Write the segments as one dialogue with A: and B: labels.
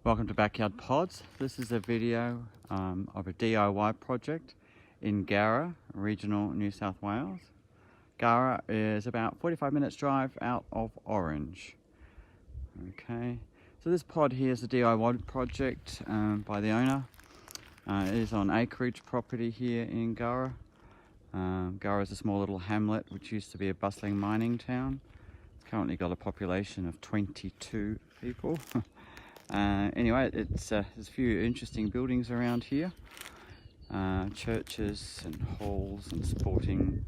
A: Welcome to Backyard Pods. This is a video of a DIY project in Garra, regional New South Wales. Garra is about 45 minutes drive out of Orange. Okay, so this pod here is a DIY project by the owner. It is on acreage property here in Garra. Garra is a small little hamlet which used to be a bustling mining town. It's currently got a population of 22 people. Anyway, there's a few interesting buildings around here. Churches and halls and sporting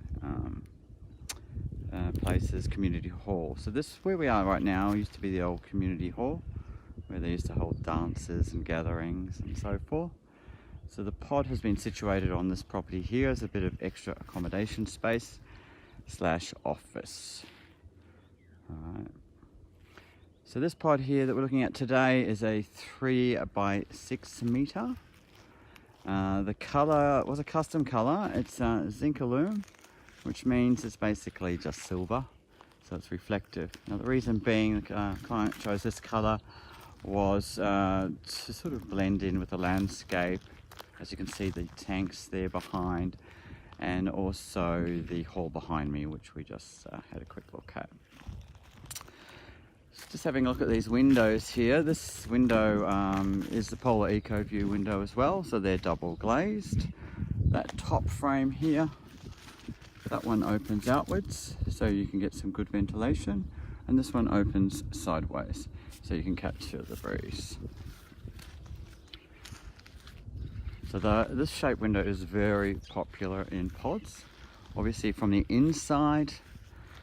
A: places, community hall. So this, where we are right now, used to be the old community hall where they used to hold dances and gatherings and so forth. So the pod has been situated on this property here as a bit of extra accommodation space / office. Alright. So this pod here that we're looking at today is a 3 by 6 meter. The color was a custom color. It's zinc aluminum, which means it's basically just silver, so it's reflective. Now the reason being the client chose this color was to sort of blend in with the landscape. As you can see, the tanks there behind, and also the hall behind me, which we just had a quick look at. Just having a look at these windows here. This window is the Polar Eco View window as well, so they're double glazed. That top frame here, that one opens outwards, so you can get some good ventilation, and this one opens sideways, so you can capture the breeze. So this shape window is very popular in pods. Obviously from the inside,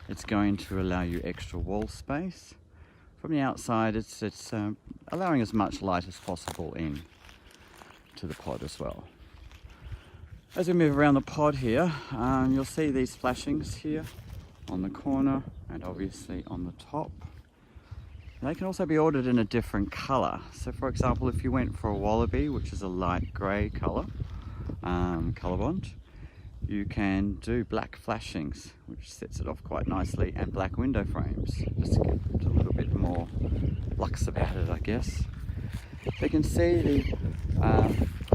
A: it's going to allow you extra wall space. From the outside, it's allowing as much light as possible in to the pod as well. As we move around the pod here, you'll see these flashings here on the corner and obviously on the top. They can also be ordered in a different color. So for example, if you went for a wallaby, which is a light gray color, color bond, you can do black flashings, which sets it off quite nicely, and black window frames, just to get a little bit more luxe about it, I guess. You can see the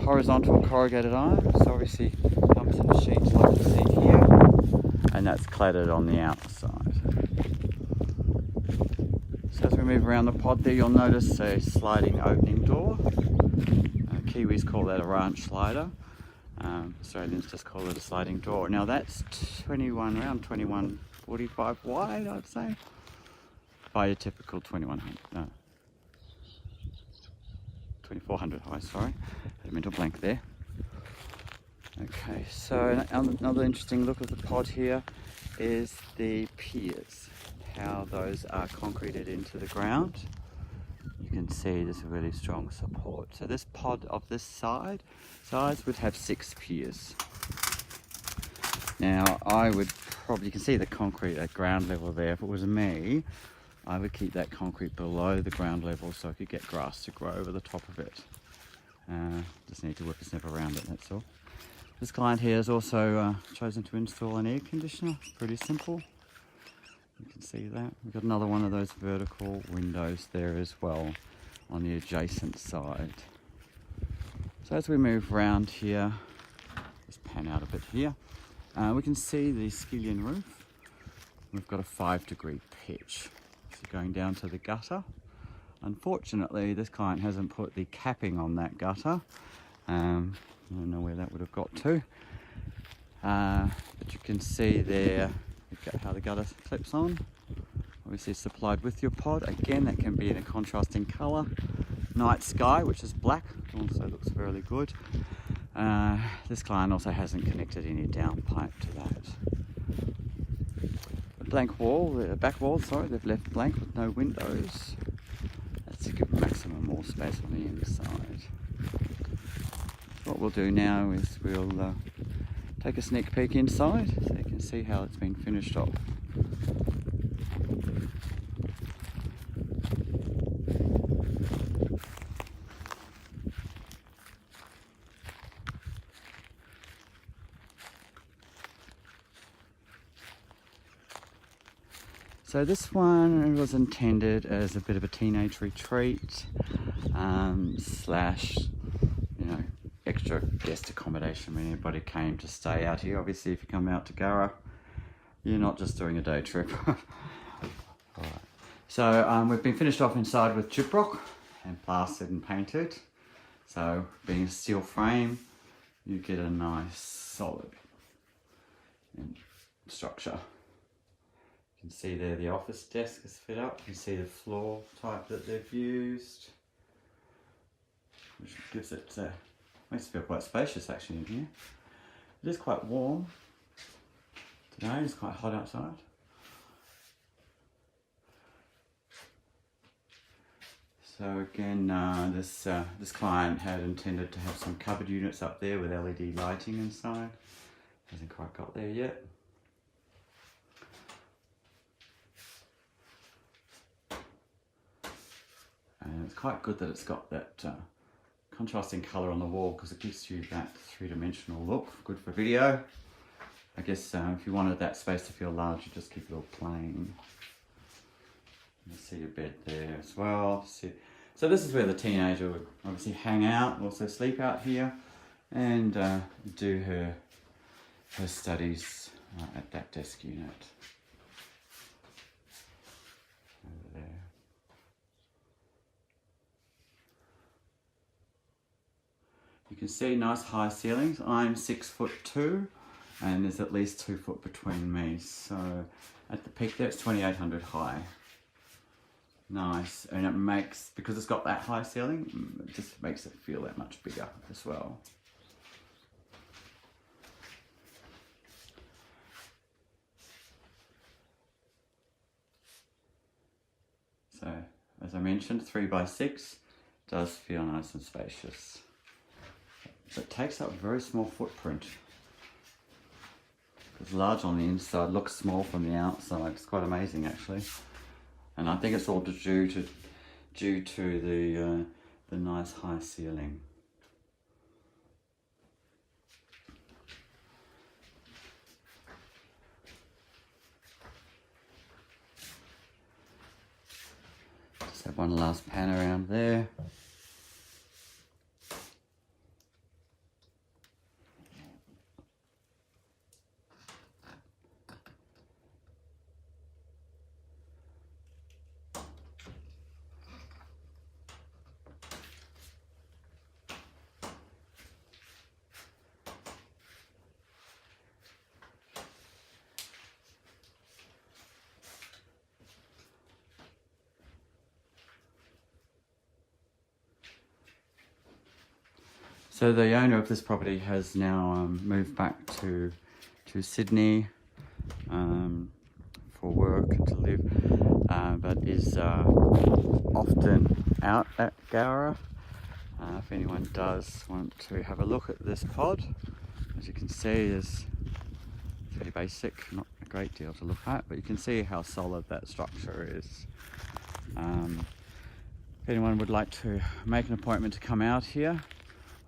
A: horizontal corrugated iron, so obviously comes in sheets like you see here, and that's cladded on the outside. So as we move around the pod there, you'll notice a sliding opening door. Kiwis call that a ranch slider. Australians just call it a sliding door. Now that's around 2145 wide, I'd say, by a typical 2400 high, sorry. Had a mental blank there. Okay, so another interesting look at the pod here is the piers, how those are concreted into the ground. You can see there's a really strong support. So this pod of this size would have 6 piers. Now you can see the concrete at ground level there. If it was me, I would keep that concrete below the ground level so I could get grass to grow over the top of it. Just need to whip a snip around it, that's all. This client here has also chosen to install an air conditioner. Pretty simple. You can see that. We've got another one of those vertical windows there as well on the adjacent side. So as we move around here, just pan out a bit here, we can see the skillion roof. We've got a 5-degree pitch. So going down to the gutter. Unfortunately, this client hasn't put the capping on that gutter. I don't know where that would have got to. But you can see there how the gutter clips on. Obviously supplied with your pod. Again, that can be in a contrasting color. Night sky, which is black, also looks fairly good. This client also hasn't connected any downpipe to that. The back wall, they've left blank with no windows. That's to give maximum wall space on the inside. What we'll do now is we'll take a sneak peek inside so you can see how it's been finished off. So this one was intended as a bit of a teenage retreat. slash, you know, extra guest accommodation when anybody came to stay out here. Obviously, if you come out to Gurra, you're not just doing a day trip. Alright. So we've been finished off inside with gyprock and plastered and painted. So being a steel frame, you get a nice solid structure. You can see there the office desk is fit up. You can see the floor type that they've used, which gives it, makes it feel quite spacious actually in here. It is quite warm today, it's quite hot outside. So again, this client had intended to have some cupboard units up there with LED lighting inside. Hasn't quite got there yet. And it's quite good that it's got that contrasting colour on the wall, because it gives you that three-dimensional look. Good for video. I guess if you wanted that space to feel large, you just keep it all plain. You see your bed there as well. So this is where the teenager would obviously hang out, also sleep out here, and do her studies at that desk unit over there. You can see nice high ceilings. I'm 6'2", and there's at least 2 foot between me. So at the peak there, it's 2,800 high. Nice, and it makes, because it's got that high ceiling, it just makes it feel that much bigger as well. So, as I mentioned, 3x6 does feel nice and spacious. But it takes up a very small footprint. It's large on the inside, looks small from the outside. It's quite amazing actually. And I think it's all due to the nice high ceiling. Just have one last pan around there. So the owner of this property has now moved back to Sydney for work and to live, but is often out at Gurra. If anyone does want to have a look at this pod, as you can see, it's pretty basic, not a great deal to look at, but you can see how solid that structure is. If anyone would like to make an appointment to come out here,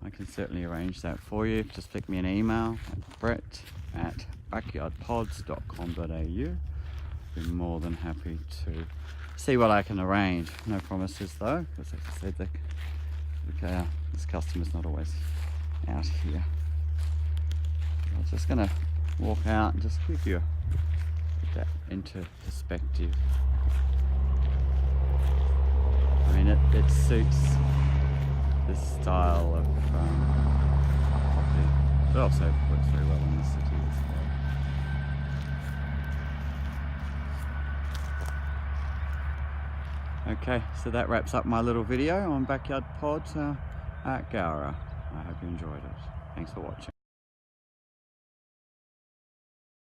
A: I can certainly arrange that for you. Just flick me an email at brett@backyardpods.com.au. Be more than happy to see what I can arrange. No promises though, because as I said, this customer's not always out here. I'm just going to walk out and just give you that into perspective. I mean, it suits this style of property, but also works very well in the city as well. Okay, so that wraps up my little video on Backyard Pods at Gurra. I hope you enjoyed it. Thanks for watching.